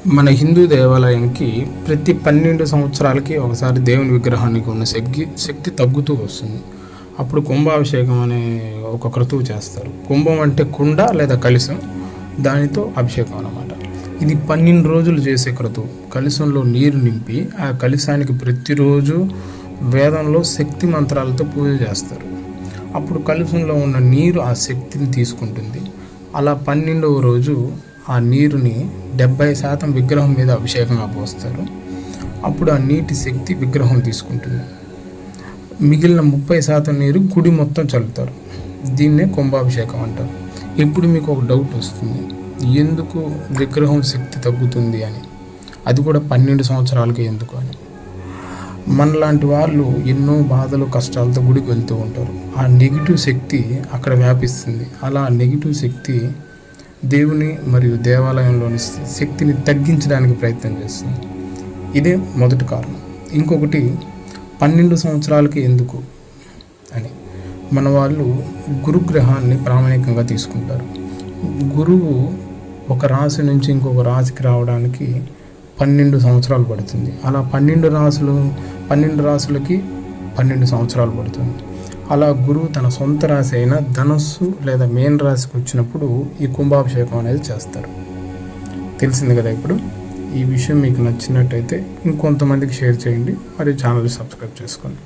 మన హిందూ దేవాలయంకి ప్రతి 12 సంవత్సరాలకి ఒకసారి దేవుని విగ్రహానికి ఉన్న శక్తి తగ్గుతూ వస్తుంది. అప్పుడు కుంభాభిషేకం అనే ఒక క్రతువు చేస్తారు. కుంభం అంటే కుండ లేదా కలశం, దానితో అభిషేకం అన్నమాట. ఇది 12 రోజులు చేసే క్రతువు. కలశంలో నీరు నింపి ఆ కలశానికి ప్రతిరోజు వేదంలో శక్తి మంత్రాలతో పూజ చేస్తారు. అప్పుడు కలశంలో ఉన్న నీరు ఆ శక్తిని తీసుకుంటుంది. అలా 12వ రోజు ఆ నీరుని 70% విగ్రహం మీద అభిషేకంగా పోస్తారు. అప్పుడు ఆ నీటి శక్తి విగ్రహం తీసుకుంటుంది. మిగిలిన 30% నీరు గుడి మొత్తం చల్లుతారు. దీన్నే కుంభాభిషేకం అంటారు. ఇప్పుడు మీకు ఒక డౌట్ వస్తుంది, ఎందుకు విగ్రహం శక్తి తగ్గుతుంది అని, అది కూడా 12 సంవత్సరాలకి ఎందుకు అని. మనలాంటి వాళ్ళు ఎన్నో బాధలు కష్టాలతో గుడికి వెళ్తూ ఉంటారు. ఆ నెగిటివ్ శక్తి అక్కడ వ్యాపిస్తుంది. అలా నెగిటివ్ శక్తి దేవుని మరియు దేవాలయంలోని శక్తిని తగ్గించడానికి ప్రయత్నం చేస్తుంది. ఇదే మొదటి కారణం. ఇంకొకటి 12 సంవత్సరాలకి ఎందుకు అని, మన వాళ్ళు గురుగ్రహాన్ని ప్రామాణికంగా తీసుకుంటారు. గురువు ఒక రాశి నుంచి ఇంకొక రాశికి రావడానికి 12 సంవత్సరాలు పడుతుంది. అలా 12 రాశులకి 12 సంవత్సరాలు పడుతుంది. అలా గురువు తన సొంత రాశి అయిన ధనస్సు లేదా మేన్ రాశికి వచ్చినప్పుడు ఈ కుంభాభిషేకం అనేది చేస్తారు. తెలిసింది కదా. ఇప్పుడు ఈ విషయం మీకు నచ్చినట్టయితే ఇంకొంతమందికి షేర్ చేయండి, మరియు ఛానల్ సబ్స్క్రైబ్ చేసుకోండి.